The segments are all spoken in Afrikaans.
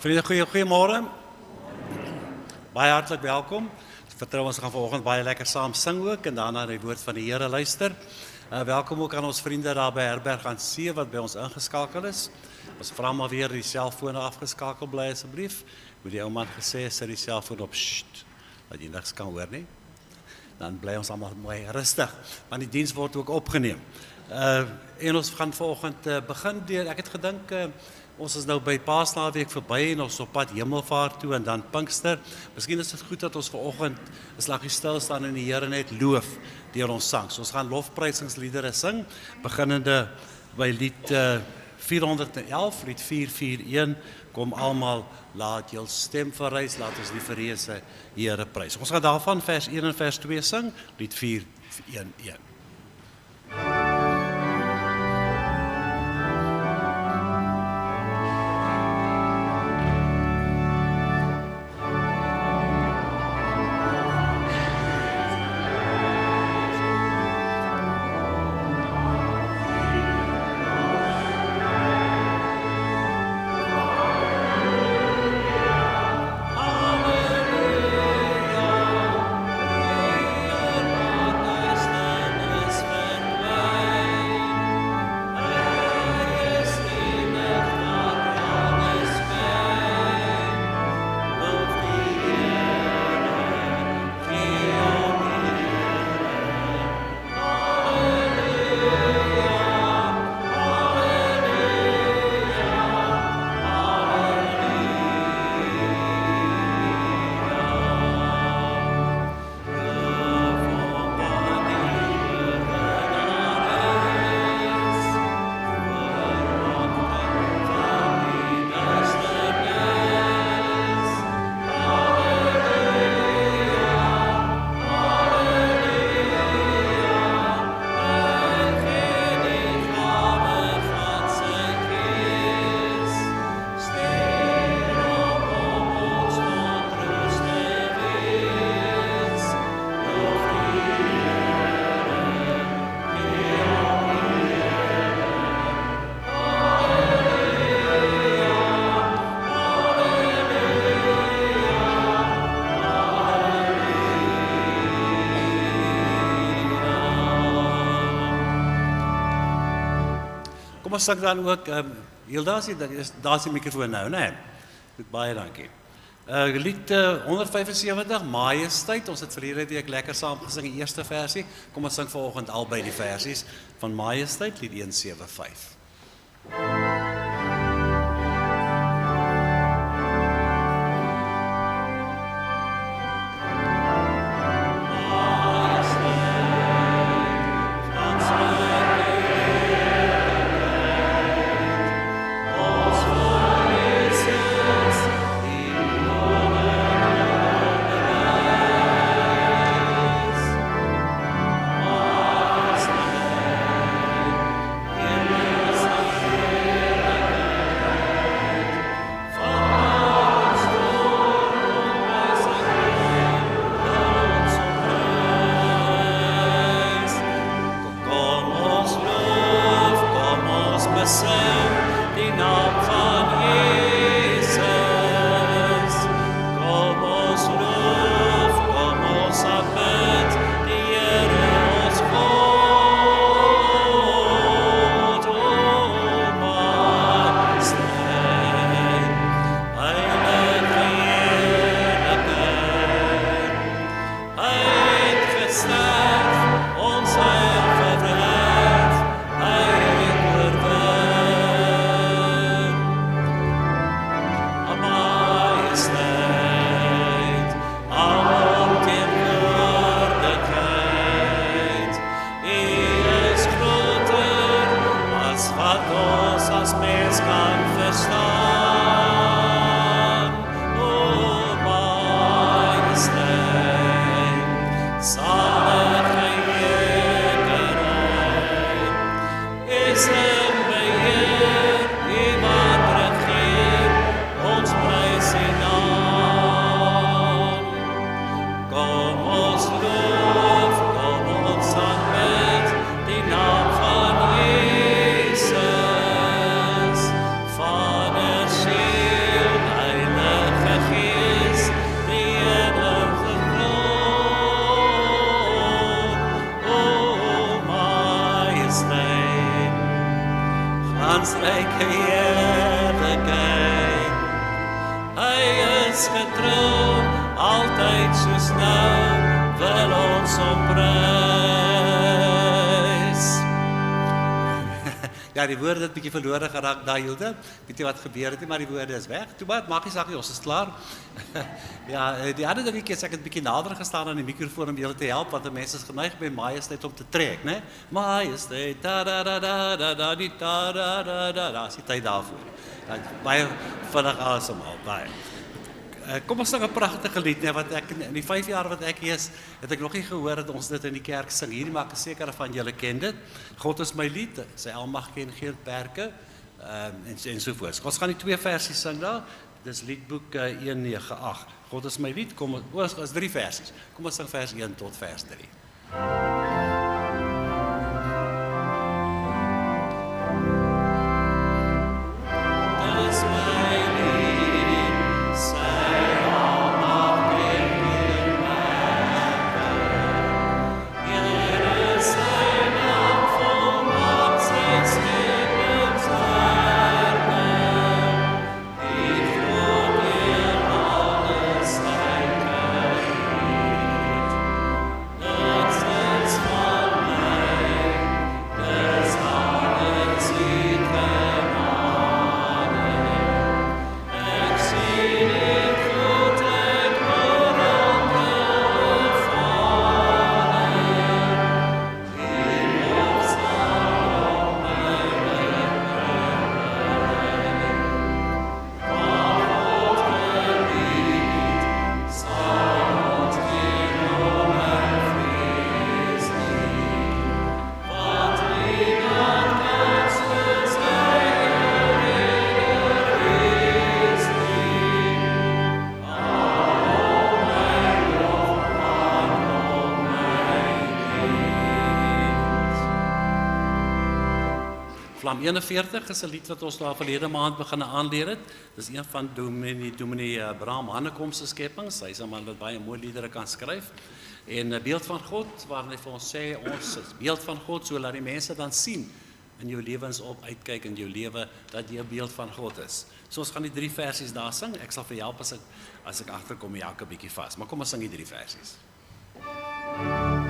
Vriende, goeiemôre. Baie hartlik welkom. Ek vertrou ons gaan vanoggend baie lekker saam sing ook en daarna die woord van die Here luister. Welkom ook aan ons vriende daar by Herberg aan See wat by ons ingeskakel is. Ons vra maar weer die selfone afgeskakel bly asseblief. Moet die ou man gesê sit die selfoon op sst, dat jy niks kan hoor nie. Dan bly ons almal mooi rustig, want die diens word ook opgeneem. En ons gaan vanoggend begin deur, ek het gedink ons is nou by Paasnaweek verby en ons op pad Hemelvaart toe en dan Pinkster. Miskien is dit goed dat ons vanoggend 'n slaggie stil staan en die Here net loof deur ons sang. So ons gaan lofprysingsliedere sing, beginnende by lied 411, lied 441. Kom almal, laat jou stem verrys, laat ons die verreëse Here prys. Ons gaan daarvan vers 1 en vers 2 sing, lied 411. Kom ons sing dan ook, Hilda, daar's die mikrofoon nou, né? Goed, baie dankie. Lied 175, Majesteit, ons het verlede week lekker saam gesing die eerste versie. Kom ons sing vanoggend albei die versies van Majesteit, lied 175. Yes. is getrou, altyd soos nou, wil ons hom prys. Ja, die woorde het bietjie verlore geraak daai Hilde. Weet jy wat gebeur het nie, maar die woorde is weg. Toe maar, maak nie saak nie, ons is klaar. Ja, die ander dingetjie is ek het bietjie nader gestaan aan die mikrofoon om julle te help, want die mense is geneig by Majesteit om te trek, né? Majesteit, da da da da da da die da da da da da, is die tyd daarvoor. Ja, baie vinnig asemhaal, baie. Kom ons sing 'n pragtige lied, nee, wat ek in die 5 jaar wat ek hier is, het ek nog nie gehoor dat ons dit in die kerk sing. Hierdie maak ek seker van julle ken dit. God is my lied, sy almag ken geen perke, en sovoorts. Ons gaan die 2 versies sing daar. Dis liedboek 198. God is my lied, kom ons is 3 versies. Kom ons sing vers 1 tot vers 3. Vlam 41 is 'n lied wat ons daar verlede maand begin aanleer het. Dis een van Dominee Bram Hannekom se skepings. Hy's 'n man wat baie mooi liedere kan skryf. En 'n beeld van God waarin hy vir ons sê ons is beeld van God, so laat die mense dan sien in jou lewens op uitkyk in jou lewe dat jy 'n beeld van God is. So ons gaan die 3 versies daar sing. Ek sal vir jou help as ek agterkom jy hak 'n bietjie vas. Maar kom ons sing die 3 versies. Yeah.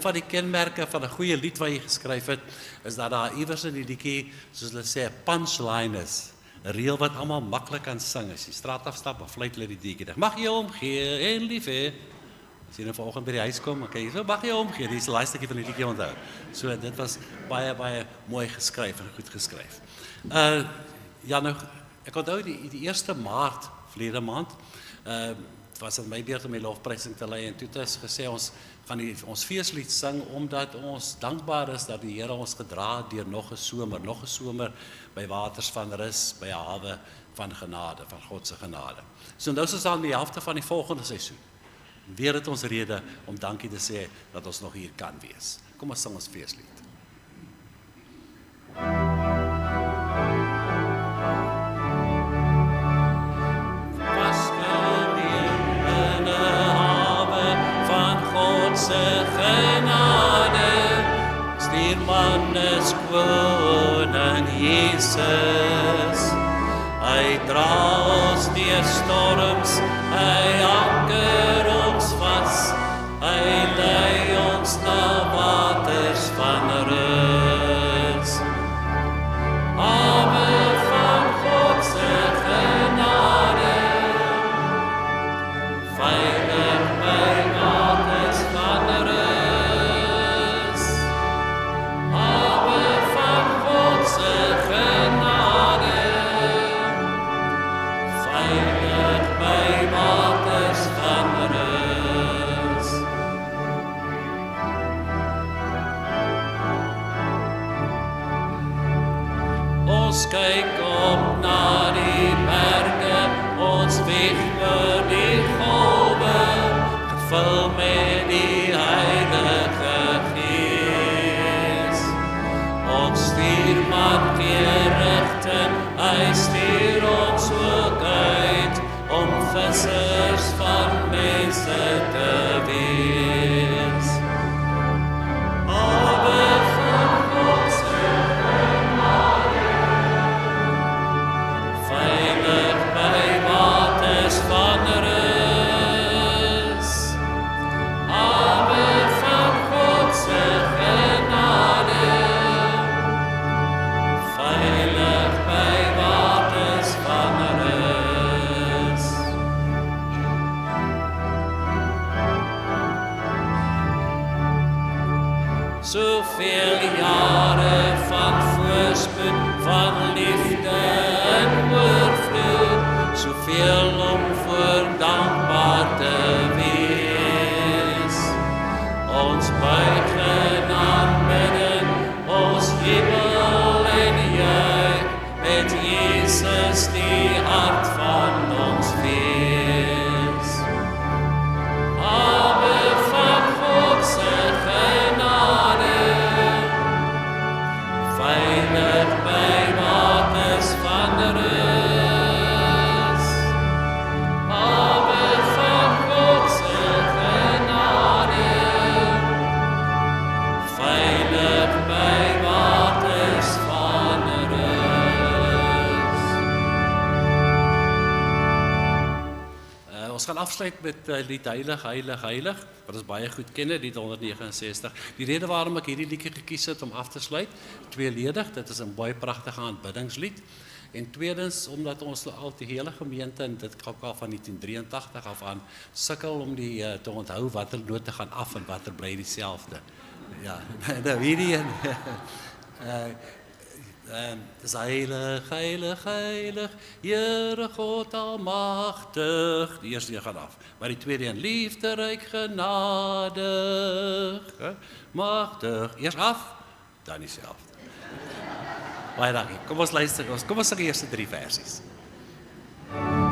van die kenmerke van 'n goeie lied wat jy geskryf het, is dat daar iewers in die liedjie, soos hulle sê, 'n punchline is. 'n Reël wat almal maklik kan sing. As jy straat afstap, dan fluit hulle die liedjie dig. Mag jy omgee en lief hê. As jy nou vanoggend by die huis kom, okay, so mag jy omgee. Dis die laaste stukkie van die liedjie onthou. So dit was baie mooi geskryf en goed geskryf. Ja nou, ek onthou die 1 Maart verlede maand, was dit my beurt om die lofprysing te lei en toe het ons gesê ons gaan ons feeslied sing omdat ons dankbaar is dat die Here ons gedra het deur nog 'n somer by waters van rus, by 'n hawe van genade, van God se genade. So nou is ons aan die helfte van die volgende seisoen. Weer het ons rede om dankie te sê dat ons nog hier kan wees. Kom ons sing ons feeslied. Se genade, stuurman is koning Jesus. Hy dra ons deur storms, hy anker ons vas, hy lei ons na waters van rus. Hawe van God se genade, veilig by waters van rus. Hawe van God se genade, veilig by waters van rus. Ons kyk op na die berge, ons weg oor die golwe, gevul met die Heilige Gees. Ons stuurman gee rigting, hy stuur ons ook uit, om vissers van mense te wees. Hawe van God se genade, veilig by waters van rus. Hawe van God se genade, veilig by waters van rus. Soveel jare van voorspoed, van liefde en oorvloed, soveel om voor dankbaar te wees. Ons buig in aanbidding, ons jubel en juich, met Jesus die hart van ons wees. Hawe van God se genade, veilig by waters van rus. Hawe van God se genade, veilig by waters van rus. Ons gaan afsluit met lied Heilig, Heilig, Heilig, wat ons baie goed ken, lied 169. Die rede waarom ek hierdie liedjie gekies het om af te sluit, tweeledig, dit is 'n baie pragtige aanbiddingslied. En tweedens, omdat ons al die hele gemeente, en dit kom al van 1983 af aan, sukkel om te onthou watter note gaan af en watter bly dieselfde. Ja, nou hierdie een. Dis heilig, heilig, heilig, Here God almagtig. Die eerste een gaan af, maar die tweede een, liefderyk genadig, magtig. Eers af, dan dieselfde. Baie dankie. Kom ons luister, kom ons sing die eerste 3 versies. Heilig,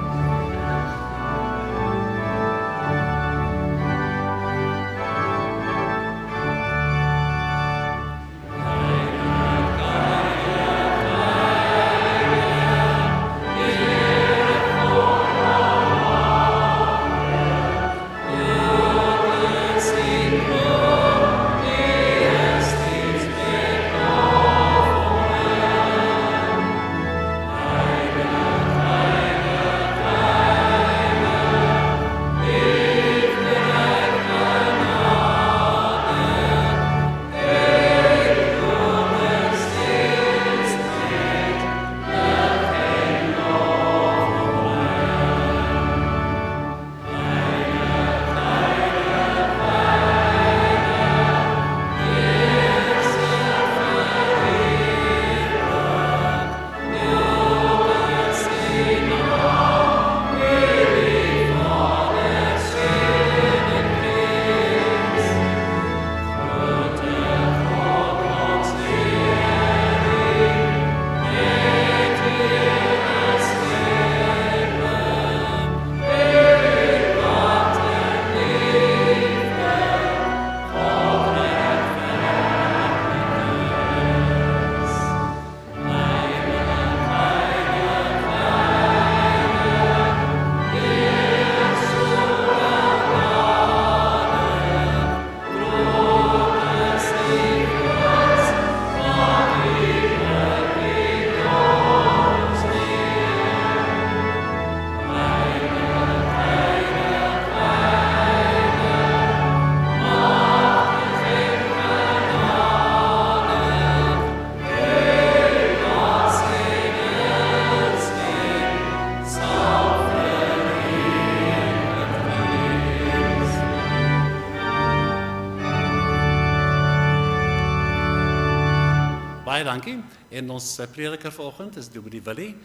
dankie. En ons prediker vanoggend is Dominee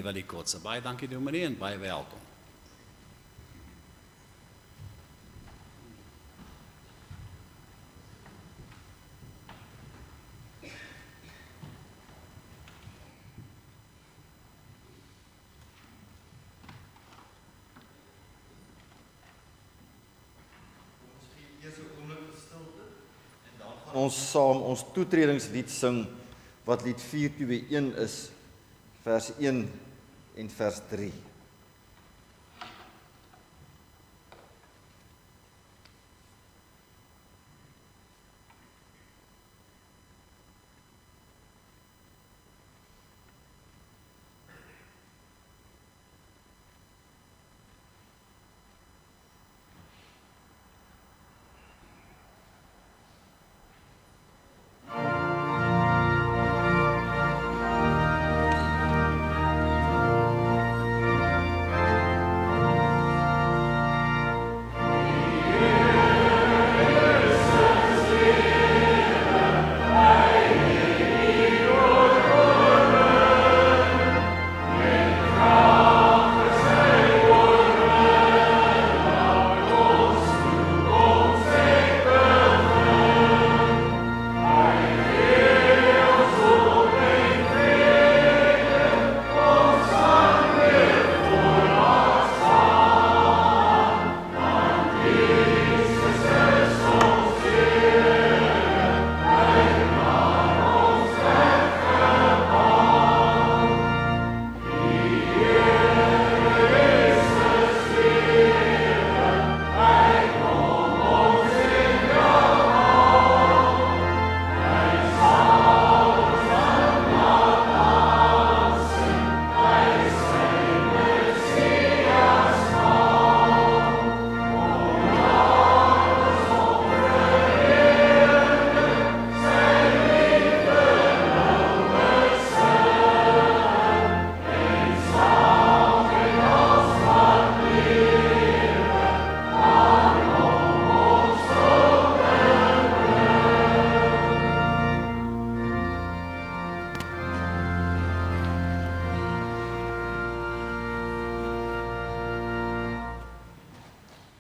Willie Kotse. Baie dankie Dominee en baie welkom. Ons saam ons toetredingslied sing wat lied 421 is, vers 1 en vers 3.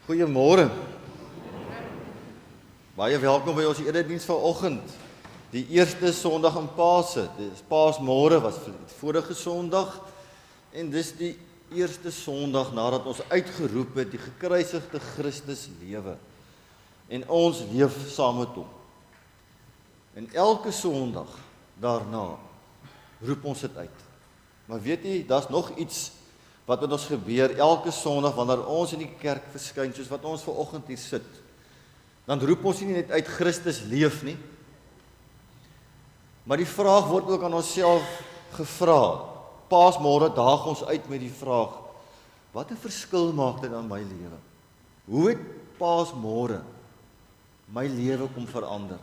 Goeiemôre. Baie welkom by ons erediens vanoggend. Die eerste Sondag in Pasen. Dis Paasmôre was vorige Sondag en dis die eerste Sondag nadat ons uitgeroep het die gekruisigde Christus lewe. En ons leef saam met hom. En elke Sondag daarna roep ons dit uit. Maar weet jy, daar's nog iets wat met ons gebeur elke Sondag wanneer ons in die kerk verskyn, soos wat ons vanoggend hier sit. Dan roep ons nie net uit Christus leef nie. Maar die vraag word ook aan onsself gevra. Paasmôre daag ons uit met die vraag: wat 'n verskil maak dit aan my lewe? Hoe het Paasmôre my lewe kom verander?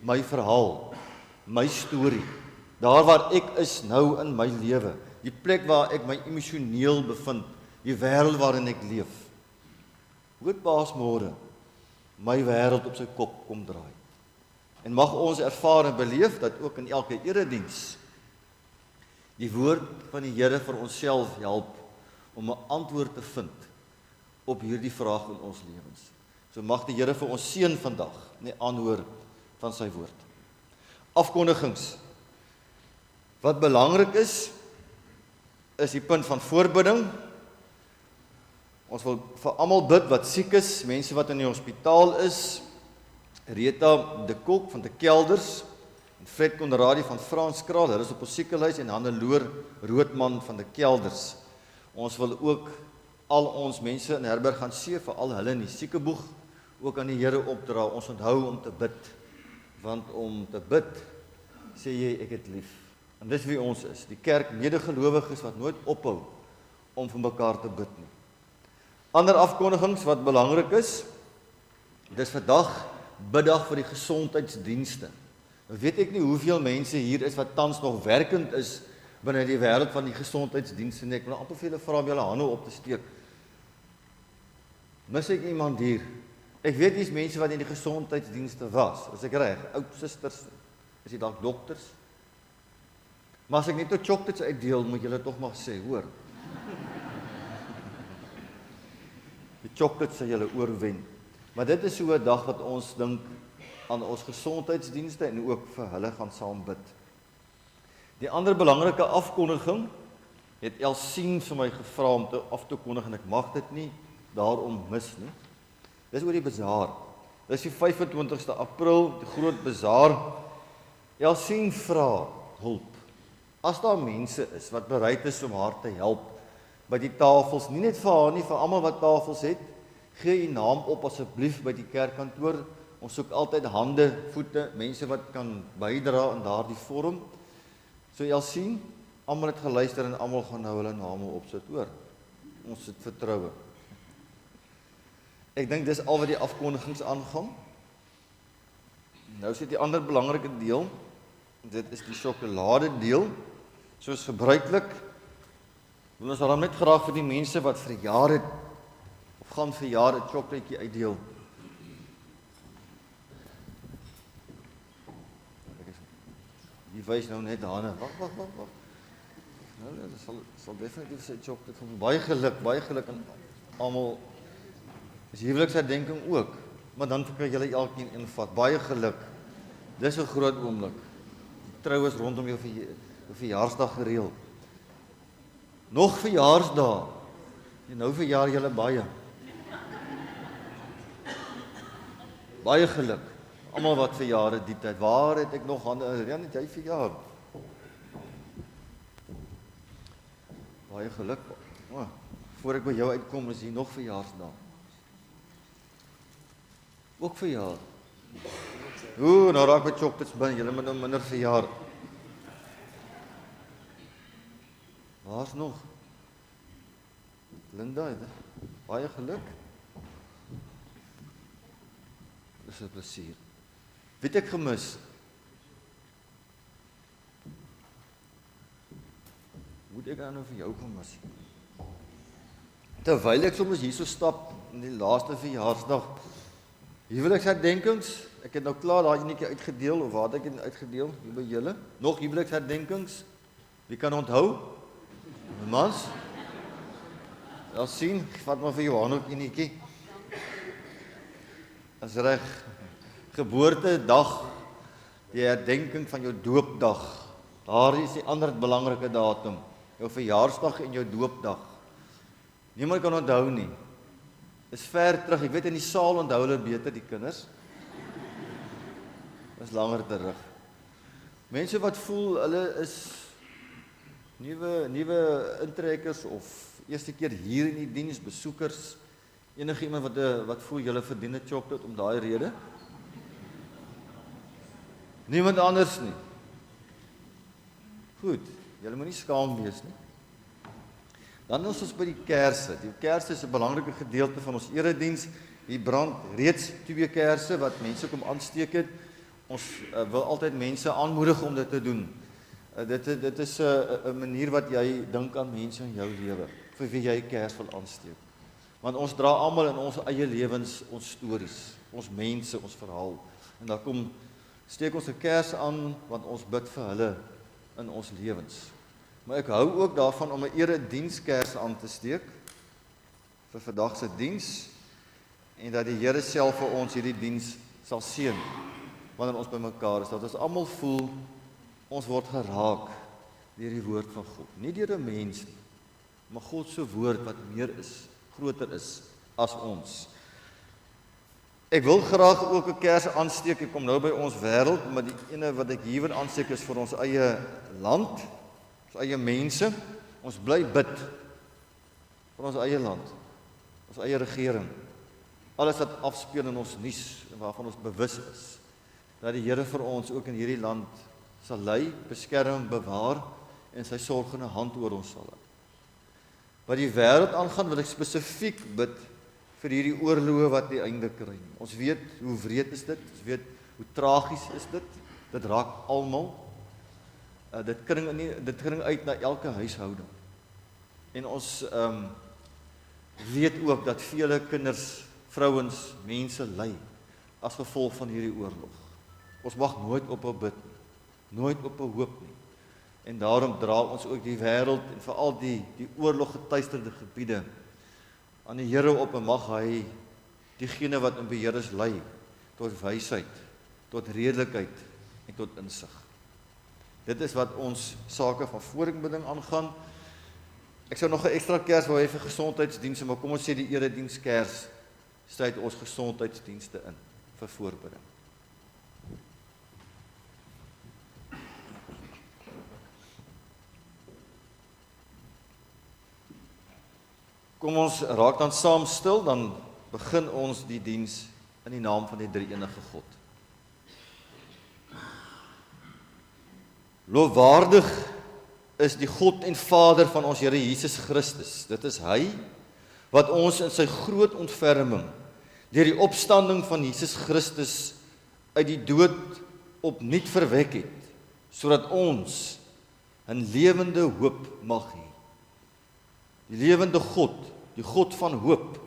My verhaal, my storie, daar waar ek is nou in my lewe. Die plek waar ek my emosioneel bevind, die wêreld waarin ek leef. Hoe het Paasmôre my wêreld op sy kop kom draai? En mag ons ervaar en beleef dat ook in elke erediens die woord van die Here vir onsself help om 'n antwoord te vind op hierdie vraag in ons lewens. So mag die Here vir ons seën vandag in die aanhoor van sy woord. Afkondigings. Wat belangrik is die punt van voorbidding. Ons wil vir almal bid wat siek is, mense wat in die hospitaal is. Rita de Kok van de Kelders en Fred Konradi van Franskraal, hulle is op ons siektelys, en Hannelore Roodman van de Kelders. Ons wil ook al ons mense in herberg gaan sien, vir al hulle in die siekeboeg, ook aan die Here opdra. Ons onthou om te bid, want om te bid, sê jy ek het lief. En dis wie ons is, die kerk medegelowiges wat nooit ophou om vir mekaar te bid nie. Ander afkondigings wat belangrik is, dis vandag biddag vir die gesondheidsdienste. Nou weet ek nie hoeveel mense hier is wat tans nog werkend is binne die wêreld van die gesondheidsdienste nie. Ek wil amper vir julle vra om julle hande op te steek. Mis ek iemand hier? Ek weet dis mense wat in die gesondheidsdienste was, as ek reg, oud susters, Is jy dalk dokters? Maar as ek net 'n chocolates uitdeel, moet julle tog maar sê, hoor. Die chocolates sal julle oorwen. Maar dit is so 'n dag wat ons dink aan ons gesondheidsdienste en ook vir hulle gaan saam bid. Die ander belangrike afkondiging het Elsien vir my gevra om af te kondig en ek mag dit nie daarom mis nie. Dis oor die bazaar. Dis die 25ste April, die groot bazaar. Elsien vra hulp. As daar mense is wat bereid is om haar te help by die tafels, nie net vir haar nie, vir almal wat tafels het, gee u naam op asseblief by die kerkkantoor. Ons soek altyd hande, voete, mense wat kan bydra in daardie vorm. So Elsien, almal het geluister en almal gaan nou hulle name opsit, hoor. Ons het vertroue. Ek dink dis al wat die afkondigings aangaan. Nou sit die ander belangrike deel. Dit is die sjokolade deel. Soos gebruiklik wil ons dan net graag vir die mense wat verjaar het of gaan verjaar 'n chocolaatjie uitdeel. Die wys nou net daarna. Wag. Nou, dit sal definitief sy chocolate van baie geluk aan almal. Dis huweliksherdenking ook, maar dan kry julle elkeen een vat. Baie geluk. Dis 'n groot oomblik. Trou is rondom jou verjaarsdag gereël. Nog verjaarsdae. En nou verjaar julle baie. Baie geluk. Almal wat verjaar het die tyd. Waar het ek nog hande? Ja, net jy verjaar. Baie geluk. Oh, voor ek by jou uitkom is hier nog verjaarsdae. Ook verjaar. Ooh, nou raak my chocolates bin, julle moet nou minder verjaar. Waar's nog? Linda, baie geluk. Dis 'n plesier. Wie het ek gemis? Moet ek nou vir jou gemis? Terwyl ek soms hier so stap in die laaste verjaarsdag, huweliksherdenkings, ek het nou klaar daai enetjie uitgedeel, of waar het ek dit uitgedeel, hier by julle? Nog huweliksherdenkings? Wie kan onthou? Mans? Ja, sien, vat maar vir Johan ook enetjie. As reg, geboortedag, die herdenking van jou doopdag, daar is die ander belangrike datum, jou verjaarsdag en jou doopdag. Niemand kan onthou nie. Is ver terug, ek weet in die saal onthou hulle beter die kinders. Is langer terug. Mense wat voel hulle is nuwe intrekkers of eerste keer hier in die diens, besoekers, enige iemand wat voel julle verdien 'n chocolate om daai rede? Niemand anders nie. Goed, julle moenie skaam wees nie. Dan is ons by die kerse. Die kerse is 'n belangrike gedeelte van ons erediens. Hier brand reeds 2 kerse wat mense kom aansteek het. Ons wil altyd mense aanmoedig om dit te doen. Dit is 'n manier wat jy dink aan mense in jou lewe, vir wie jy 'n kers wil aansteek. Want ons dra almal in ons eie lewens ons stories, ons mense, ons verhaal. En dan steek ons 'n kers aan want ons bid vir hulle in ons lewens. Maar ek hou ook daarvan om 'n eredienskers aan te steek vir vandag se diens en dat die Here self vir ons hierdie diens sal seën wanneer ons bymekaar is. Dat ons almal voel ons word geraak deur die woord van God. Nie deur 'n mens nie, maar God se woord wat meer is, groter is as ons. Ek wil graag ook 'n kers aansteek. Ek kom nou by ons wêreld, maar die ene wat ek hier wil aansteek is vir ons eie land, ons eie mense. Ons bly bid vir ons eie land, ons eie regering. Alles wat afspeel in ons nuus en waarvan ons bewus is, dat die Here vir ons ook in hierdie land sal lei, beskerm, bewaar en sy sorgende hand oor ons sal hou. Wat die wêreld aangaan, wil ek spesifiek bid vir hierdie oorloë wat die einde kry. Ons weet hoe wreed is dit, ons weet hoe tragies is dit. Dit raak almal. Dit kring uit na elke huishouding. En ons weet ook dat vele kinders, vrouens, mense ly as gevolg van hierdie oorlog. Ons mag nooit ophou bid. nooit op 'n hoop nie. En daarom dra ons ook die wêreld en veral die oorloggetuisterde gebiede aan die Here op en mag hy diegene wat in beheer is lei tot wysheid, tot redelikheid en tot insig. Dit is wat ons sake van voorinbidding aangaan. Ek sou nog 'n ekstra kers wou hê vir gesondheidsdienste, maar kom ons sê die eredienskers sluit ons gesondheidsdienste in vir voorbidding. Kom ons raak dan saam stil, dan begin ons die diens in die naam van die drie-enige God. Lofwaardig is die God en Vader van ons Here Jesus Christus. Dit is hy wat ons in sy groot ontferming deur die opstanding van Jesus Christus uit die dood opnuut verwek het, sodat ons 'n lewende hoop mag hê. Die lewende God, die God van hoop,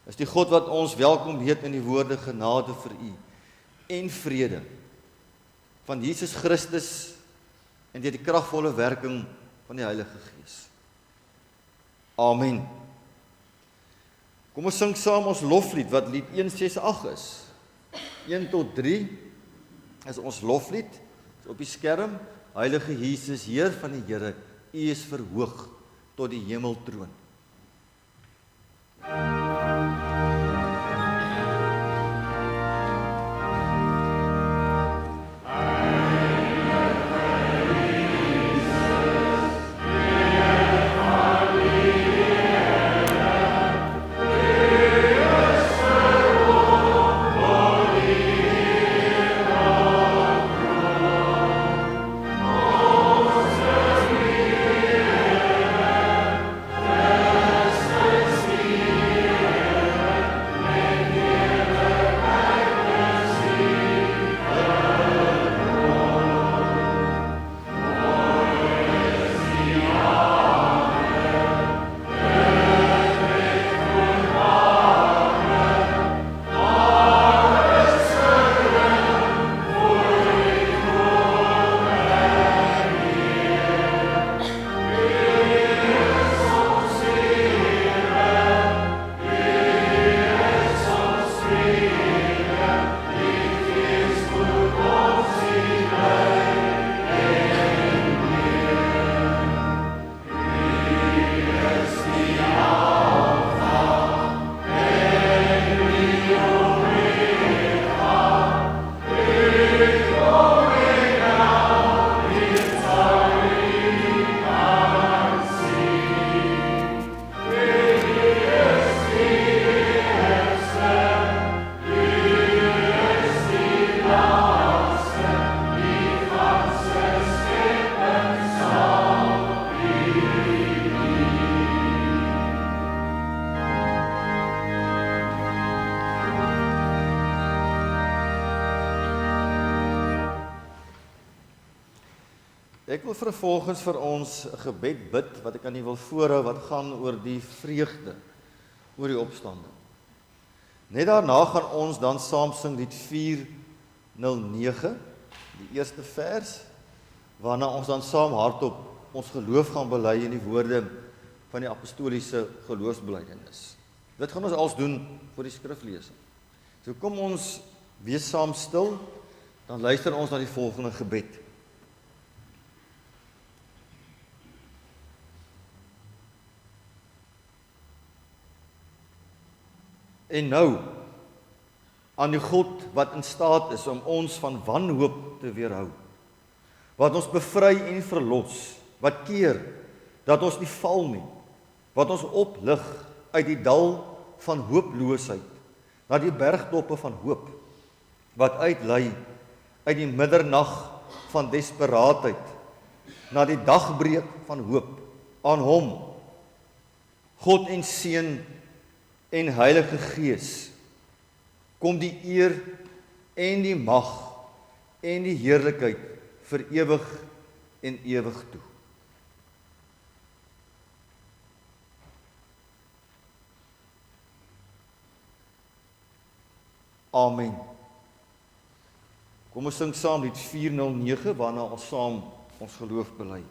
is die God wat ons welkom heet in die woorde genade vir u en vrede van Jesus Christus en deur die kragvolle werking van die Heilige Gees. Amen. Kom ons sing saam ons loflied wat lied 168 is. 1 tot 3 is ons loflied. Is op die skerm. Heilige Jesus, Heer van die Here, u is verhoog tot die hemeltroon. Ek wil vervolgens vir ons 'n gebed bid wat ek aan u wil voorhou wat gaan oor die vreugde, oor die opstanding. Net daarna gaan ons dan saam sing lied 409, die eerste vers, waarna ons dan saam hardop ons geloof gaan bely in die woorde van die apostoliese geloofsbelijdenis. Dit gaan ons als doen vir die skriflesing. So kom ons wees saam stil, dan luister ons na die volgende gebed. En nou, aan die God wat in staat is om ons van wanhoop te weerhou, wat ons bevry en verlos, wat keer dat ons nie val nie, wat ons oplig uit die dal van hooploosheid, na die bergtoppe van hoop, wat uitlei uit die middernag van desperaatheid, na die dagbreek van hoop, aan hom, God en Seun en Heilige Gees, kom die eer en die mag en die heerlikheid vir ewig en ewig toe. Amen. Kom ons sing saam lied 409 waarna ons saam ons geloof bely.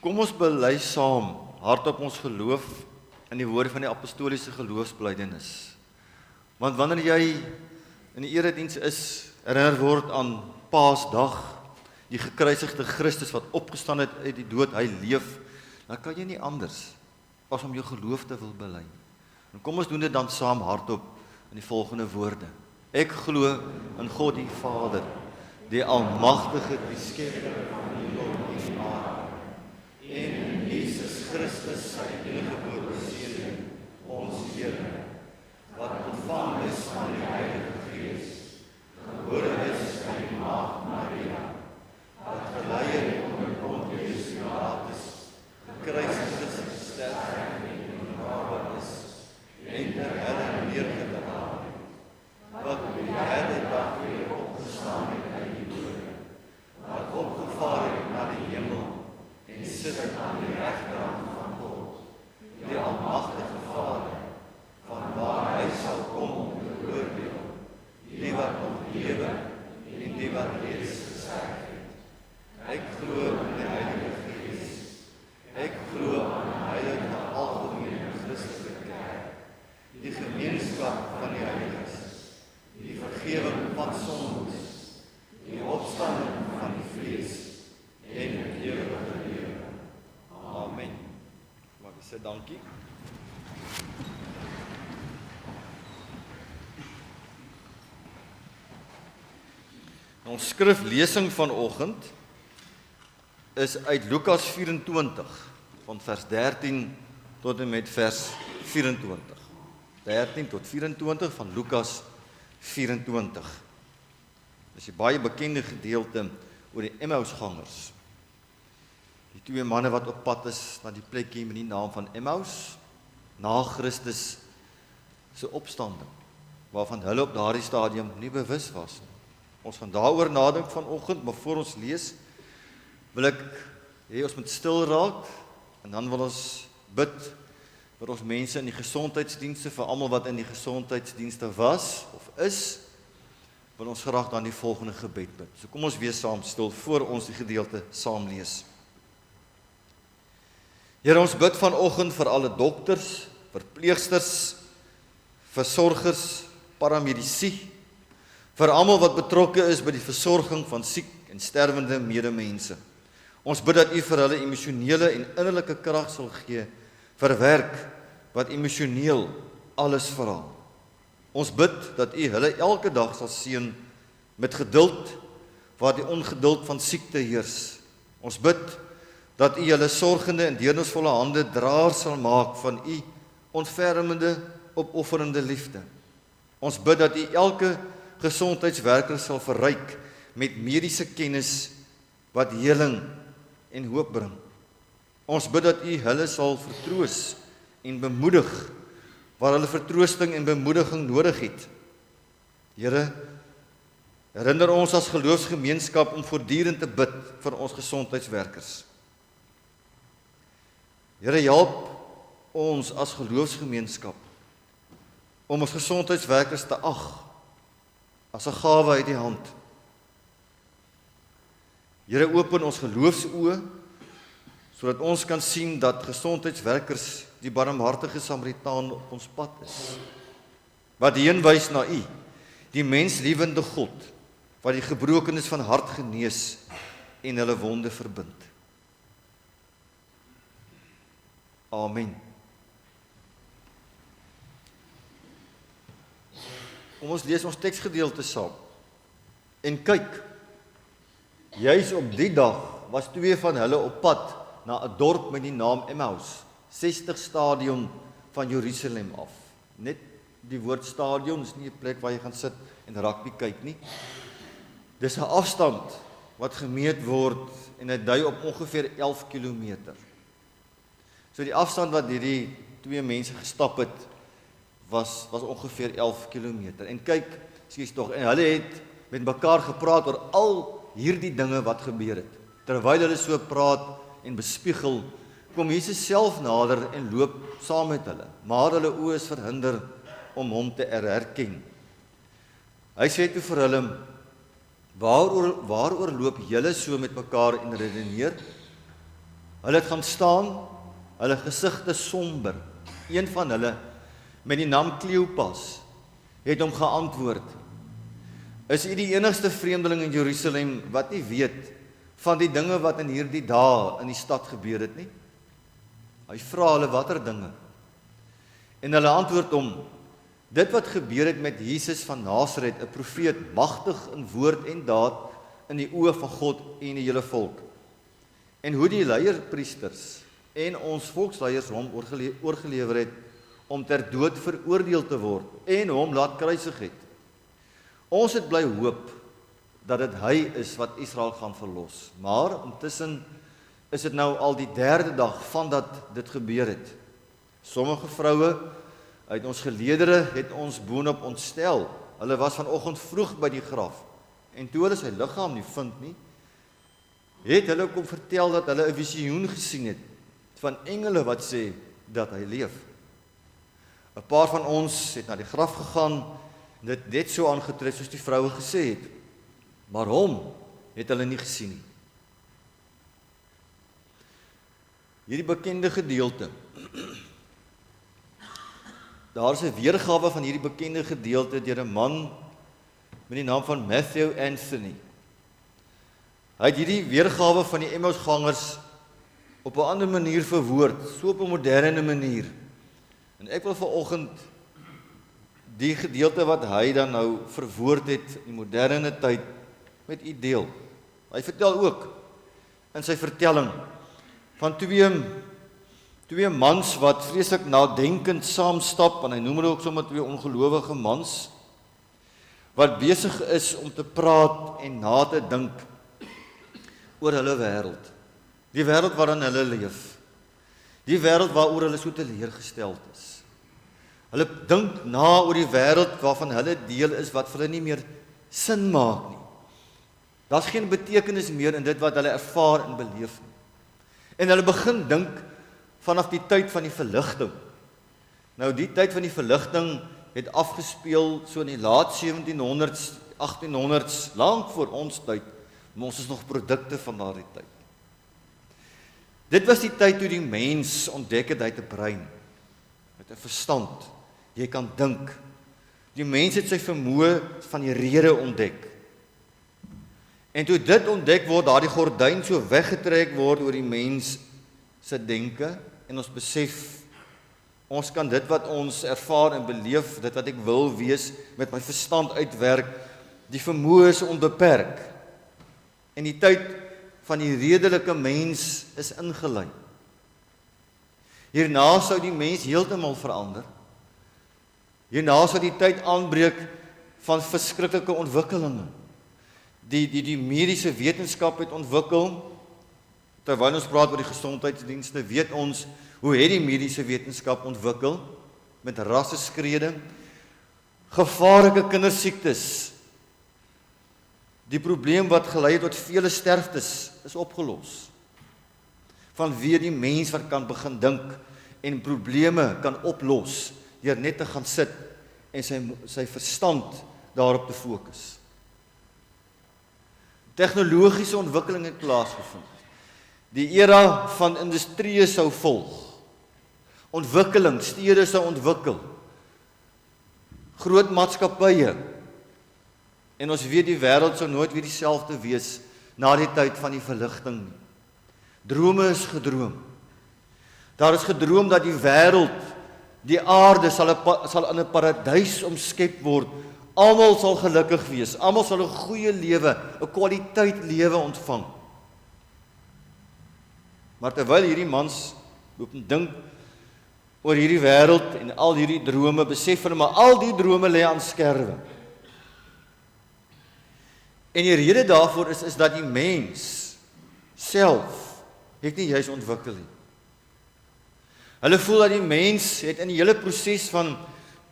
Kom ons bely saam hardop ons geloof in die woorde van die apostoliese geloofsbelijdenis. Want wanneer jy in die erediens is, herinner word aan Paasdag, die gekruisigde Christus wat opgestaan het uit die dood, hy leef, dan kan jy nie anders as om jou geloof te wil bely. En kom ons doen dit dan saam hardop in die volgende woorde. Ek glo in God die Vader, die almagtige, die skepper van die hemel en aarde, en in Jesus Christus sy eniggebore Seun, ons Here, wat ontvang is van die Heilige Gees, gebore is van die Maagd Maria, wat gelei het onder Pontius Pilatus, gekruisig is, gesterf en begrawe is, en ter helle neergedaal het, wat op die derde dag weer opgestaan het uit die dode, wat opgevaar het na die hemel, en sit aan die regterhand van God, die almagtige Vader, van waar hy sal kom om te oordeel, die wat nog lewe en die wat reeds gesterf het. Ek glo in die Heilige Gees. Ek glo aan die heilige algemene Christelike Kerk, die gemeenskap van die heiliges, die vergewing van sondes, die opstanding van die vlees en die ewige lewe. Amen. Mag ek sê dankie. Ons skriflesing vanoggend is uit Lukas 24 van vers 13 tot en met vers 24. 13 tot 24 van Lukas 24. Dis 'n baie bekende gedeelte oor die Emmausgangers. Die twee manne wat op pad is na die plekkie met die naam van Emmaus, na Christus se opstanding, waarvan hulle op daardie stadium nie bewus was nie. Ons gaan daaroor nadink vanoggend, maar voor ons lees, wil ek hê ons moet stil raak, en dan wil ons bid vir ons mense in die gesondheidsdienste, vir almal wat in die gesondheidsdienste was, of is, wil ons graag dan die volgende gebed bid. So kom ons wees saam stil, voor ons die gedeelte saam lees. Here, ons bid vanoggend vir alle dokters, verpleegsters, versorgers, paramedici, vir almal wat betrokke is by die versorging van siek en sterwende medemense. Ons bid dat U vir hulle emosionele en innerlike krag sal gee vir werk wat emosioneel alles verhaal. Ons bid dat U hulle elke dag sal seën met geduld waar die ongeduld van siekte heers. Ons bid dat U hulle sorgende en deernisvolle hande draer sal maak van U ontfermende, opofferende liefde. Ons bid dat U elke gesondheidswerker sal verryk met mediese kennis wat heling en hoop bring. Ons bid dat U hulle sal vertroos en bemoedig waar hulle vertroosting en bemoediging nodig het. Here, herinner ons as geloofsgemeenskap om voortdurend te bid vir ons gesondheidswerkers. Here, help ons as geloofsgemeenskap om ons gesondheidswerkers te ag as 'n gawe uit die hand. Here, open ons geloofsoë sodat ons kan sien dat gesondheidswerkers die barmhartige Samaritaan op ons pad is, wat heenwys na U, die mensliewende God, wat die gebrokenes van hart genees en hulle wonde verbind. Amen. Kom ons lees ons teksgedeelte saam. En kyk, juis op die dag was 2 van hulle op pad na 'n dorp met die naam Emmaus, 60 stadion van Jerusalem af. Net die woord stadion is nie 'n plek waar jy gaan sit en rugby kyk nie. Dis 'n afstand wat gemeet word en dit dui op ongeveer 11 kilometer. So die afstand wat hierdie 2 mense gestap het was ongeveer 11 kilometer. En kyk, sies tog, en hulle het met mekaar gepraat oor al hierdie dinge wat gebeur het. Terwyl hulle so praat en bespiegel, kom Jesus self nader en loop saam met hulle, maar hulle oë is verhinder om hom te herken. Hy sê toe vir hulle: waaroor loop julle so met mekaar en redeneer? Hulle het gaan staan, hulle gesigte somber. Een van hulle, met die naam Kleopas, het hom geantwoord: Is u die enigste vreemdeling in Jerusalem wat nie weet van die dinge wat in hierdie dae in die stad gebeur het nie? Hy vra hulle watter dinge. En hulle antwoord hom: dit wat gebeur het met Jesus van Nasaret, 'n profeet, magtig in woord en daad in die oë van God en die hele volk. En hoe die leierpriesters en ons volksleiers hom oorgelewer het om ter dood veroordeel te word en hom laat kruisig het. Ons het bly hoop dat dit hy is wat Israel gaan verlos. Maar intussen is dit nou al die 3de dag vandat dit gebeur het. Sommige vroue uit ons geleedere het ons boonop ontstel. Hulle was vanoggend vroeg by die graf en toe hulle sy liggaam nie vind nie, het hulle kom vertel dat hulle 'n visioen gesien het van engele wat sê dat hy leef. 'n Paar van ons het na die graf gegaan en dit net so aangetref soos die vroue gesê het, maar hom het hulle nie gesien nie. Hierdie bekende gedeelte. Daar is 'n weergawe van hierdie bekende gedeelte deur 'n man met die naam van Matthew Anthony. Hy het hierdie weergawe van die Emmausgangers op 'n ander manier verwoord, so op 'n moderne manier. En ek wil vanoggend die gedeelte wat hy dan nou verwoord het in die moderne tyd met u deel. Hy vertel ook in sy vertelling van twee mans wat vreeslik nadenkend saamstap, en hy noem hulle ook sommer 2 ongelowige mans wat besig is om te praat en na te dink oor hulle wêreld. Die wêreld waarin hulle leef. Die wêreld waaroor hulle so teleurgesteld is. Hulle dink na oor die wêreld waarvan hulle deel is wat vir hulle nie meer sin maak nie. Daar's geen betekenis meer in dit wat hulle ervaar en beleef nie. En hulle begin dink vanaf die tyd van die verligting. Nou die tyd van die verligting het afgespeel so in die laat 1700s, 1800s, lank voor ons tyd, maar ons is nog produkte van daardie tyd. Dit was die tyd toe die mens ontdek het hy het 'n brein, met 'n verstand. Jy kan dink. Die mens het sy vermoë van die rede ontdek. En toe dit ontdek word, daardie gordyn so weggetrek word oor die mens se denke, en ons besef, ons kan dit wat ons ervaar en beleef, dit wat ek wil wees, met my verstand uitwerk, die vermoë is onbeperk. En die tyd van die redelike mens is ingelei. Hierna sou die mens heeltemal verander. Hierna sou die tyd aanbreek van verskriklike ontwikkelinge. Die mediese wetenskap het ontwikkel. Terwyl ons praat oor die gesondheidsdienste, weet ons hoe het die mediese wetenskap ontwikkel met rasseskrede, gevaarlike kindersiektes. Die probleem wat gelei het tot vele sterftes is opgelos. Vanweë die mens wat kan begin dink en probleme kan oplos deur net te gaan sit en sy verstand daarop te fokus. Tegnologiese ontwikkeling het plaasgevind. Die era van industrie sou volg. Ontwikkeling, stede sou ontwikkel. Groot maatskappye. En ons weet die wêreld sou nooit weer dieselfde wees na die tyd van die verligting nie. Drome is gedroom. Daar is gedroom dat die wêreld, die aarde sal in 'n paradys omskep word. Almal sal gelukkig wees. Almal sal 'n goeie lewe, 'n kwaliteit lewe ontvang. Maar terwyl hierdie mans loop en dink oor hierdie wêreld en al hierdie drome, besef hulle maar al die drome lê aan skerwe. En die rede daarvoor is dat die mens self het nie juis ontwikkel nie. Hulle voel dat die mens het in die hele proses van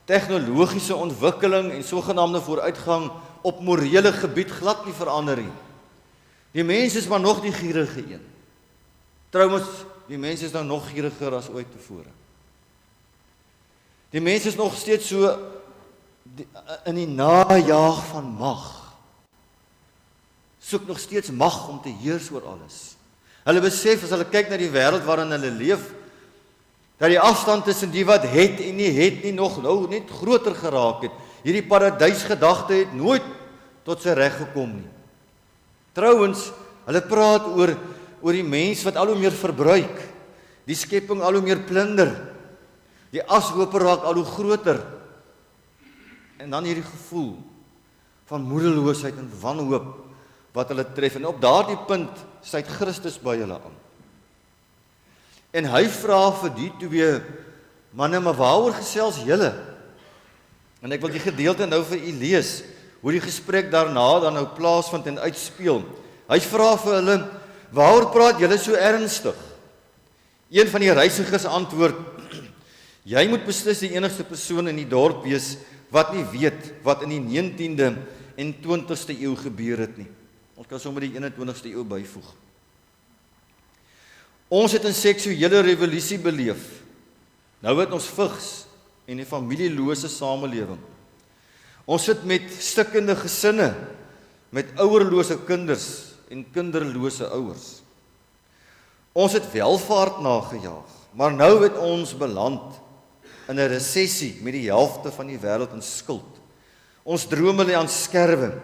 tegnologiese ontwikkeling en sogenaamde vooruitgang op morele gebied glad nie verander nie. Die mens is maar nog die gierige een. Trouwens, die mens is nou nog gieriger as ooit tevore. Die mens is nog steeds so in die najaag van mag. Soek nog steeds mag om te heers oor alles. Hulle besef as hulle kyk na die wêreld waarin hulle leef, dat die afstand tussen die wat het en nie het nie nog nou net groter geraak het. Hierdie paradysgedagte het nooit tot sy reg gekom nie. Trouwens, hulle praat oor die mens wat al hoe meer verbruik, die skepping al hoe meer plunder, die ashope raak al hoe groter, en dan hierdie gevoel van moedeloosheid en wanhoop wat hulle tref, en op daardie punt sluit Christus by hulle aan. En hy vra vir die twee manne, maar waaroor gesels julle? En ek wil die gedeelte nou vir u lees, hoe die gesprek daarna dan nou plaasvind en uitspeel. Hy vra vir hulle, waaroor praat julle so ernstig? Een van die reisigers antwoord, jy moet beslis die enigste persoon in die dorp wees wat nie weet wat in die 19de en 20ste eeu gebeur het nie. Ons kan sommer die 21ste eeu byvoeg. Ons het 'n seksuele revolusie beleef. Nou het ons vigs en 'n familielose samelewing. Ons sit met stikkende gesinne, met ouerlose kinders en kinderlose ouers. Ons het welvaart nagejaag, maar nou het ons beland in 'n resessie met die helfte van die wêreld in skuld. Ons drome lê aan skerwe.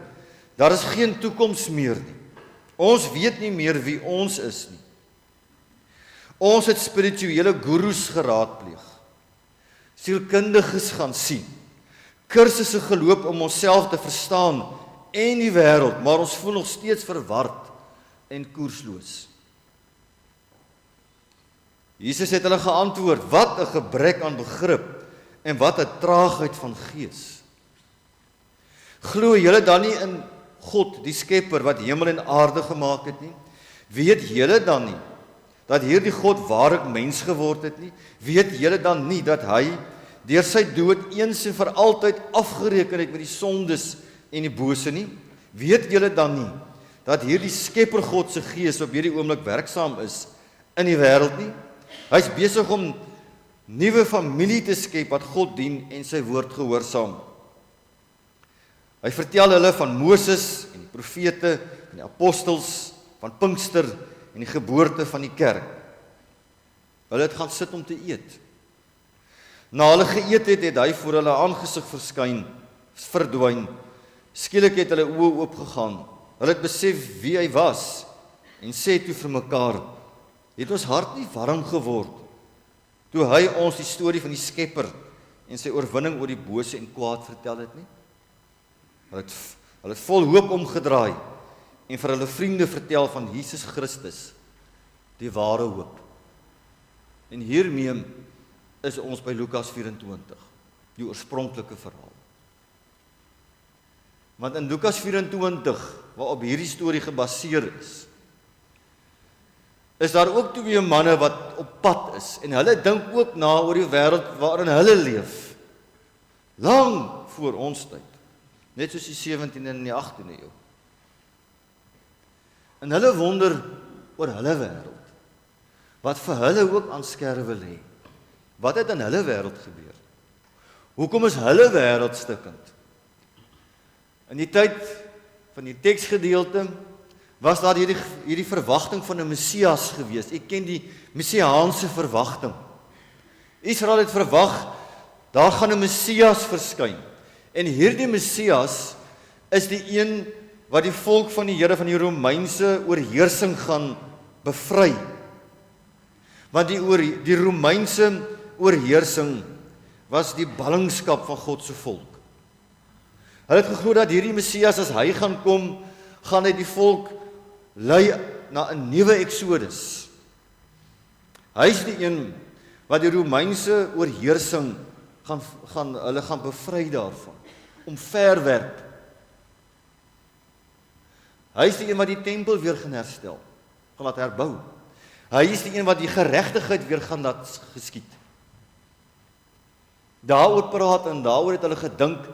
Daar is geen toekoms meer nie. Ons weet nie meer wie ons is nie. Ons het spirituele gurus geraadpleeg, sielkundiges gaan sien, kursusse geloop om onsself te verstaan en die wêreld, maar ons voel nog steeds verward en koersloos. Jesus het hulle geantwoord, wat 'n gebrek aan begrip en wat 'n traagheid van gees. Glo julle dan nie in God, die skepper wat hemel en aarde gemaak het nie? Weet julle dan nie dat hierdie God waarlik mens geword het nie? Weet julle dan nie dat hy deur sy dood eens en vir altyd afgereken het met die sondes en die bose nie? Weet julle dan nie dat hierdie skepper God se gees op hierdie oomblik werksaam is in die wêreld nie? Hy's besig om nuwe familie te skep wat God dien en sy woord gehoorsaam. Hy vertel hulle van Moses en die profete en die apostels, van Pinkster en die geboorte van die kerk. Hulle het gaan sit om te eet. Na hulle geëet het, het hy voor hulle aangesig verdwyn. Skielik het hulle oë oopgegaan. Hulle het besef wie hy was en sê toe vir mekaar, het ons hart nie warm geword toe hy ons die storie van die skepper en sy oorwinning oor die bose en kwaad vertel het nie? Hulle het vol hoop omgedraai en vir hulle vriende vertel van Jesus Christus, die ware hoop. En hiermee is ons by Lukas 24, die oorspronklike verhaal. Want in Lukas 24, waarop hierdie storie gebaseer is daar ook twee manne wat op pad is, en hulle dink ook na oor die wêreld waarin hulle leef, lang voor ons tyd, net soos die 17de en die 18de eeu. En hulle wonder oor hulle wêreld, wat vir hulle ook aan skerwe lê. Wat het in hulle wêreld gebeur? Hoekom is hulle wêreld stikkend? In die tyd van die teksgedeelte was daar hierdie verwagting van 'n Messias gewees. Ek ken die messiaanse verwagting. Israel het verwag, daar gaan 'n Messias verskyn. En hierdie Messias is die een wat die volk van die Here van die Romeinse oorheersing gaan bevry. Want die Romeinse oorheersing was die ballingskap van God se volk. Hulle het geglo dat hierdie Messias, as hy gaan kom, gaan hy die volk lei na 'n nuwe Exodus. Hy is die een wat die Romeinse oorheersing hulle gaan bevry daarvan, omverwerp. Hy is die een wat die tempel weer gaan herstel, gaan laat herbou. Hy is die een wat die geregtigheid weer gaan laat geskied. Daaroor praat en daaroor het hulle gedink,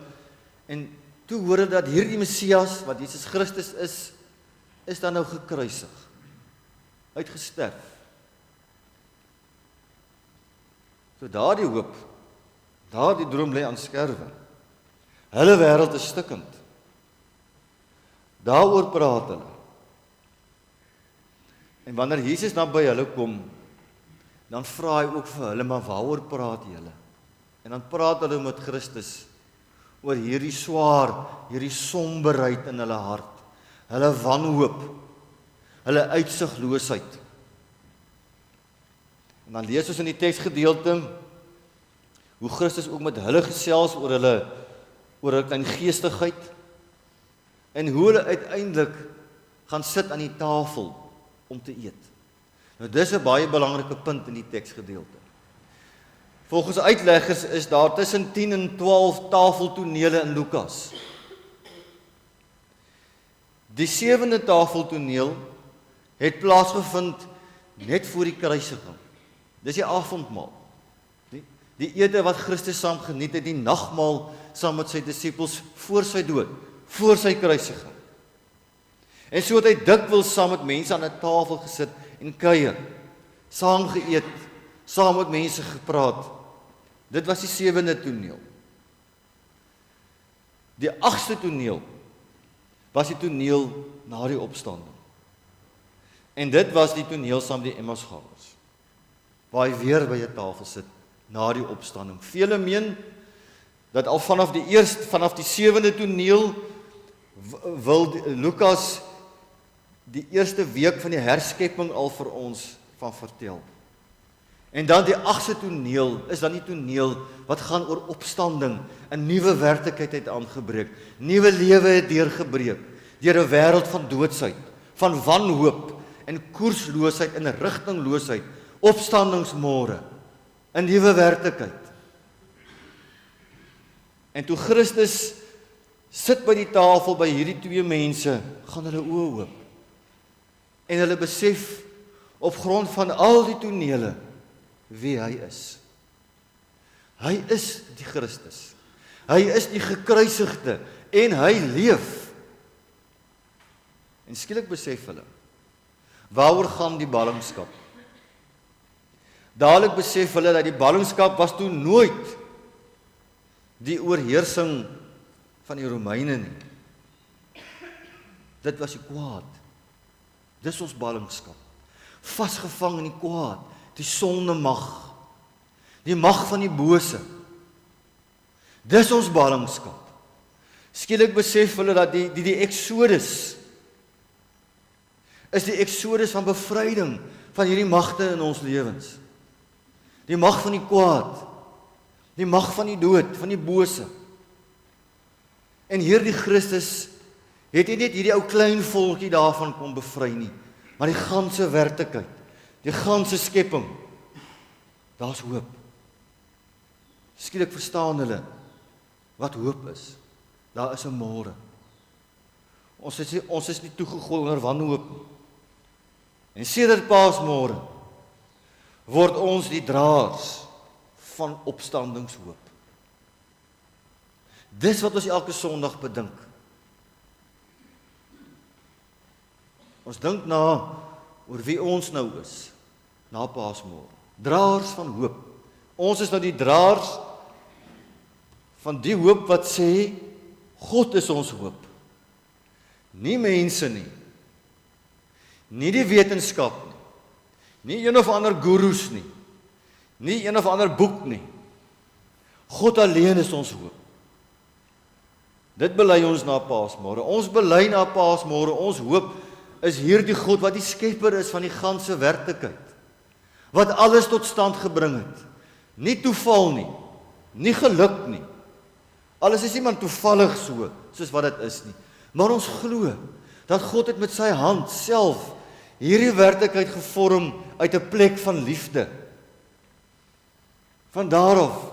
en toe hoor hulle dat hierdie Messias, wat Jesus Christus is dan nou gekruisig. Hy het gesterf. So daardie hoop, daardie droom lê aan skerwe. Hulle wêreld is stikkend. Daaroor praat hulle. En wanneer Jesus dan by hulle kom, dan vra hy ook vir hulle, maar waaroor praat julle? En dan praat hulle met Christus oor hierdie swaar, hierdie somberheid in hulle hart, hulle wanhoop, hulle uitsigloosheid. En dan lees ons in die teksgedeelte hoe Christus ook met hulle gesels oor hulle kleingeestigheid en hoe hulle uiteindelik gaan sit aan die tafel om te eet. Nou dis 'n baie belangrike punt in die teksgedeelte. Volgens uitleggers is daar tussen 10 en 12 tafeltonele in Lukas. Die 7de tafeltoneel het plaasgevind net voor die kruisiging. Dis die avondmaal. Die ete wat Christus saam geniet het, die nagmaal saam met sy disippels voor sy dood, voor sy kruisiging. En so het hy dikwels saam met mense aan 'n tafel gesit en kuier, saam geëet, saam met mense gepraat. Dit was die 7de toneel. Die 8ste toneel was die toneel na die opstanding. En dit was die toneel saam die Emmausgangers, waar hy weer by 'n tafel sit na die opstanding. Vele meen dat al vanaf die 7de toneel wil Lukas die eerste week van die herskepping al vir ons van vertel. En dan die 8ste toneel is dan die toneel wat gaan oor opstanding, 'n nuwe werklikheid het aangebreek, nuwe lewe het deurgebreek, deur 'n wêreld van doodsheid, van wanhoop en koersloosheid en rigtingloosheid, opstandingsmôre, 'n nuwe werklikheid. En toe Christus sit by die tafel by hierdie twee mense, gaan hulle oë oop. En hulle besef op grond van al die tonele wie hy is. Hy is die Christus. Hy is die gekruisigde en hy leef. En skielik besef hulle, waaroor gaan die ballingskap? Dadelik besef hulle dat die ballingskap was toe nooit die oorheersing van die Romeine nie. Dit was die kwaad. Dis ons ballingskap. Vasgevang in die kwaad, die sonde mag, die mag van die bose. Dis ons ballingskap. Skielik besef hulle dat die Exodus is die Exodus van bevryding van hierdie magte in ons lewens. Die mag van die kwaad, die mag van die dood, van die bose. En hierdie Christus het nie net hierdie ou klein volkie daarvan kom bevry nie, maar die ganse werklikheid, die ganse skepping. Daar's hoop. Skielik verstaan hulle wat hoop is. Daar is 'n môre. Ons is nie toegegooi onder wanhoop nie. En sedert Paasmôre word ons die draers van opstandingshoop. Dis wat ons elke Sondag bedink. Ons dink na oor wie ons nou is na Paasmôre. Draers van hoop. Ons is nou die draers van die hoop wat sê God is ons hoop. Nie mense nie. Nie die wetenskap nie. Nie een of ander gurus nie. Nie een of ander boek nie. God alleen is ons hoop. Dit bely ons na Paasmôre. Ons bely na Paasmôre, ons hoop is hierdie God wat die skepper is van die ganse werklikheid. Wat alles tot stand gebring het. Nie toeval nie, nie geluk nie. Alles is nie maar toevallig so, soos wat dit is nie. Maar ons glo dat God het met sy hand self hierdie werklikheid gevorm uit 'n plek van liefde. Van daarof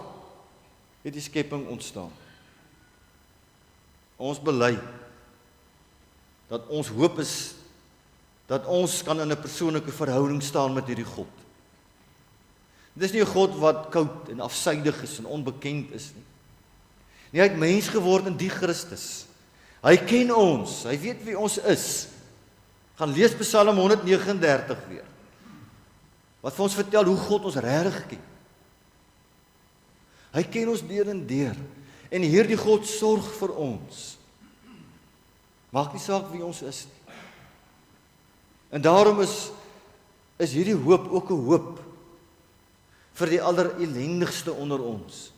het die skepping ontstaan. Ons bely dat ons hoop is dat ons kan in 'n persoonlike verhouding staan met hierdie God. Dis nie 'n God wat koud en afsydig is en onbekend is nie. Nee, hy het mens geword in die Christus. Hy ken ons, hy weet wie ons is. Gaan lees Psalm 139 weer. Wat vir ons vertel hoe God ons regtig ken. Hy ken ons deur en deur. En hierdie God sorg vir ons. Maak nie saak wie ons is nie. En daarom is hierdie hoop ook 'n hoop vir die allerellendigste onder ons.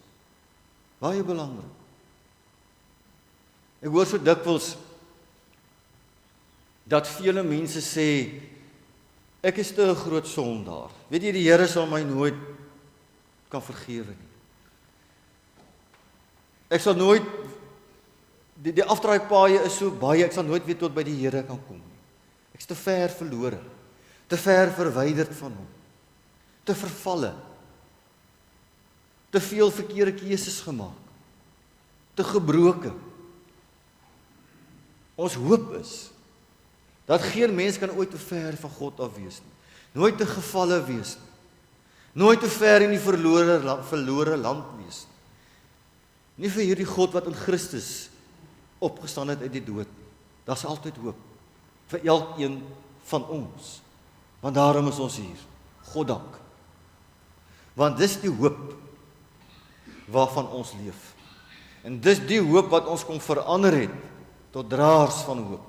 Baie belangrik. Ek hoor so dikwels dat vele mense sê, ek is te 'n groot sondaar. Weet jy, die Here sal my nooit kan vergewe nie. Ek sal nooit, die afdraaipaaie is so baie, ek sal nooit weer tot by die Here kan kom nie. Ek is te ver verlore, te ver verwyderd van hom, te vervalle, te veel verkeerde keuses gemaak, te gebroken. Ons hoop is dat geen mens kan ooit te ver van God af wees nie. Nooit te gevalle wees nie. Nooit te ver in die verlore land wees nie. Nie vir hierdie God wat in Christus opgestaan het uit die dood nie. Daar's altyd hoop vir elkeen van ons. Want daarom is ons hier. God dank. Want dis die hoop waarvan ons leef. En dis die hoop wat ons kom verander het tot draers van hoop.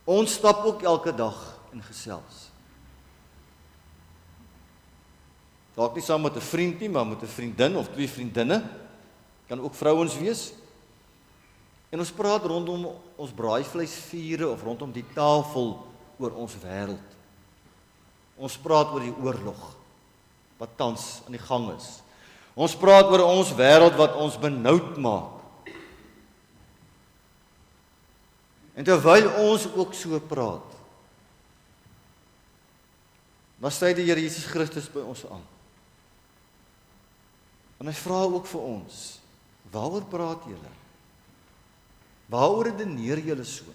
Ons stap ook elke dag in gesels. Dalk nie saam met 'n vriend nie, maar met 'n vriendin of 2 vriendinne. Kan ook vrouens wees. En ons praat rondom ons braaivleisvure of rondom die tafel oor ons wêreld. Ons praat oor die oorlog wat tans aan die gang is. Ons praat oor ons wêreld wat ons benoud maak. En terwyl ons ook so praat, dan sê die Here Jesus Christus by ons aan. En hy vra ook vir ons, waaroor praat julle? Waaroor redeneer julle so?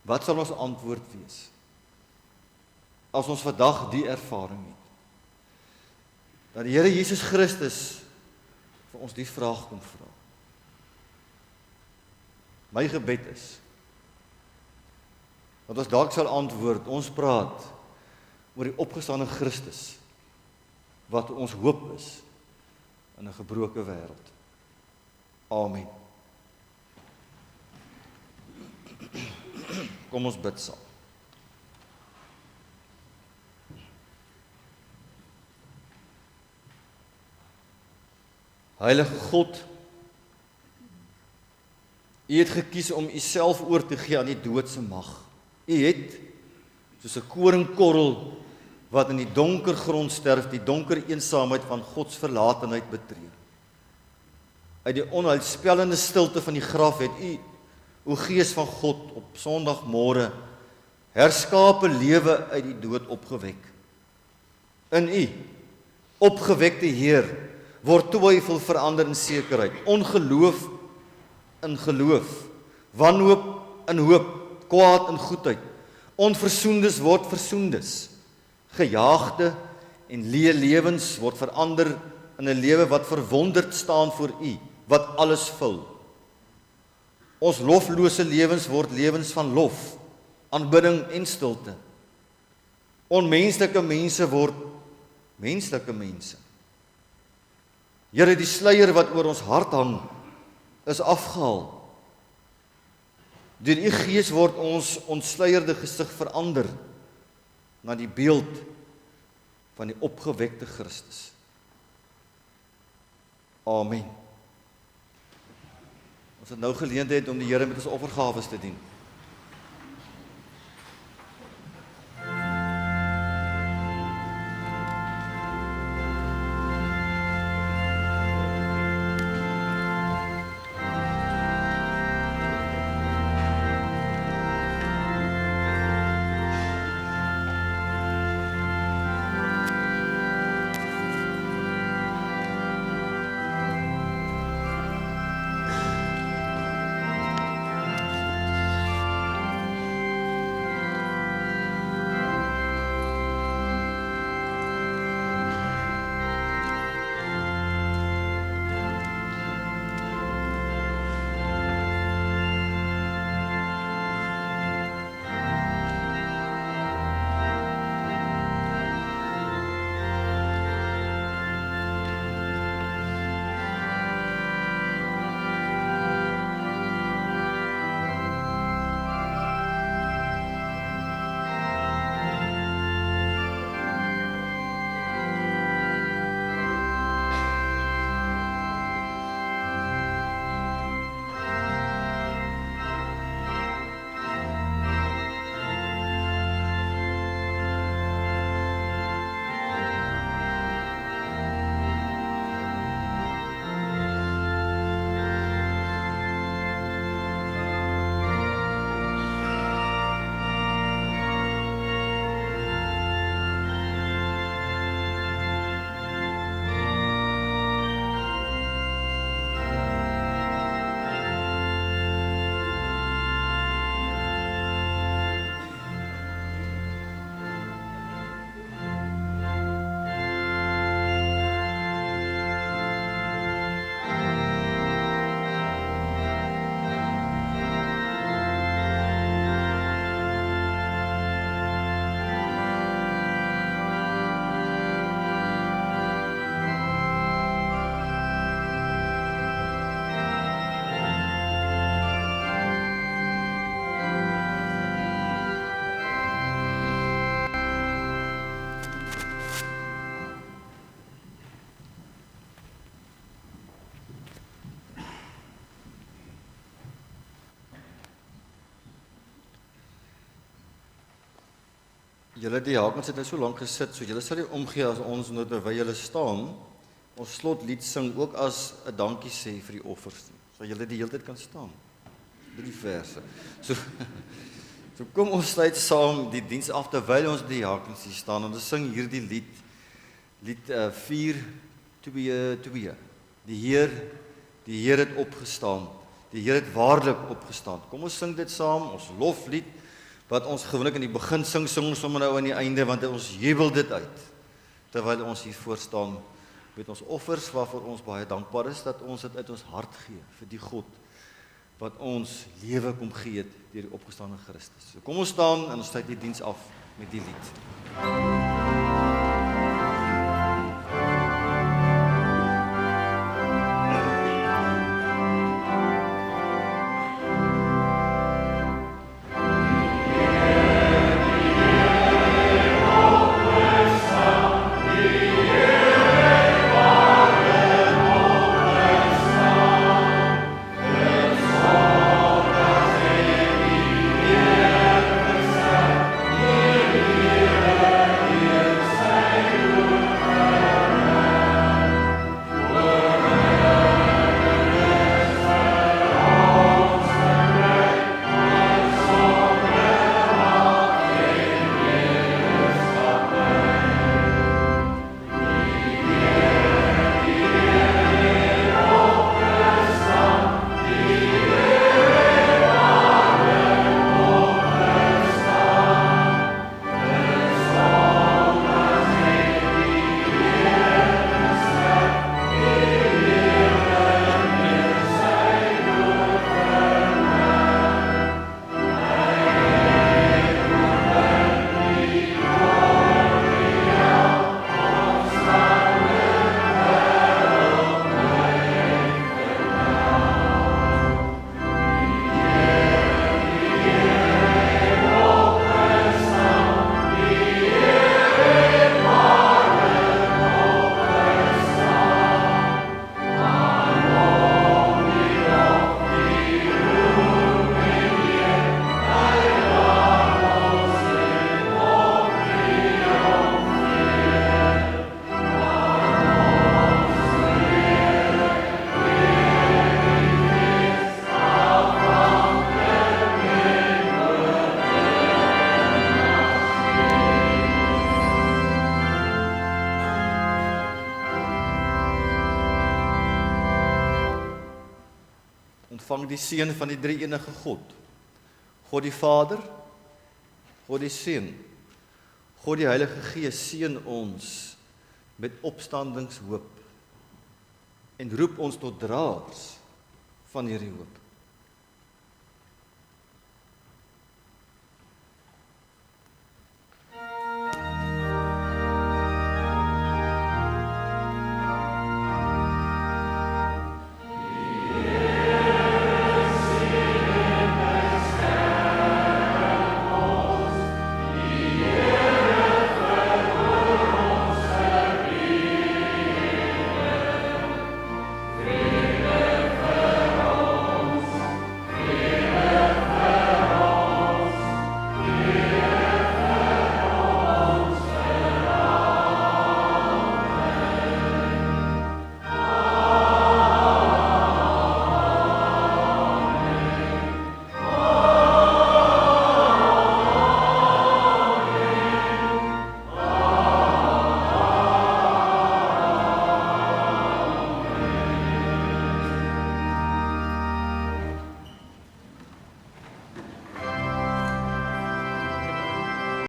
Wat sal ons antwoord wees? As ons vandag die ervaring het, dat die Here Jesus Christus vir ons die vraag kom vra. My gebed is, dat ons dalk sal antwoord, ons praat oor die opgestane Christus, wat ons hoop is, in 'n gebroke wêreld. Amen. Kom ons bid saam. Heilige God, U het gekies om U self oor te gee aan die doodse mag. U het, soos 'n koringkorrel wat in die donker grond sterf, die donker eensaamheid van God se verlatenheid betree. Uit die onheilspellende stilte van die graf het U, o Gees van God, op Sondagmôre herskape lewe uit die dood opgewek. In U, opgewekte Heer, word twyfel verander in sekerheid, ongeloof in geloof, wanhoop in hoop, kwaad in goedheid, onversoendes word versoendes, gejaagde en leë lewens word verander in 'n lewe wat verwonderd staan voor U, wat alles vul. Ons loflose lewens word lewens van lof, aanbidding en stilte. Onmenslike mense word menslike mense. Here, die sluier wat oor ons hart hang, is afgehaal. Deur U Gees word ons ontsluierde gesig verander na die beeld van die opgewekte Christus. Amen. Ons het nou geleentheid om die Here met ons offergawes te dien. Julle diakens het nou so lank gesit, so julle sal nie omgee as ons nou terwyl julle staan, ons slotlied sing ook as 'n dankie sê vir die offers. So julle die hele tyd kan staan. Die verse. So kom ons sluit saam die diens af terwyl ons diakens hier staan en ons sing hierdie lied 4:2. Die Heer het opgestaan. Die Heer het waarlik opgestaan. Kom ons sing dit saam, ons loflied wat ons gewoonlik in die begin sing ons sommer nou aan die einde, want ons jubel dit uit, terwyl ons hier voor staan met ons offers, waarvoor ons baie dankbaar is, dat ons dit uit ons hart gee, vir die God, wat ons lewe kom gee het, deur die opgestane Christus. So kom ons staan, en ons sluit die diens af met die lied. ontvang die seën van die drie enige God. God die Vader, God die Seun, God die Heilige Gees seën ons met opstandingshoop en roep ons tot draers van hierdie hoop.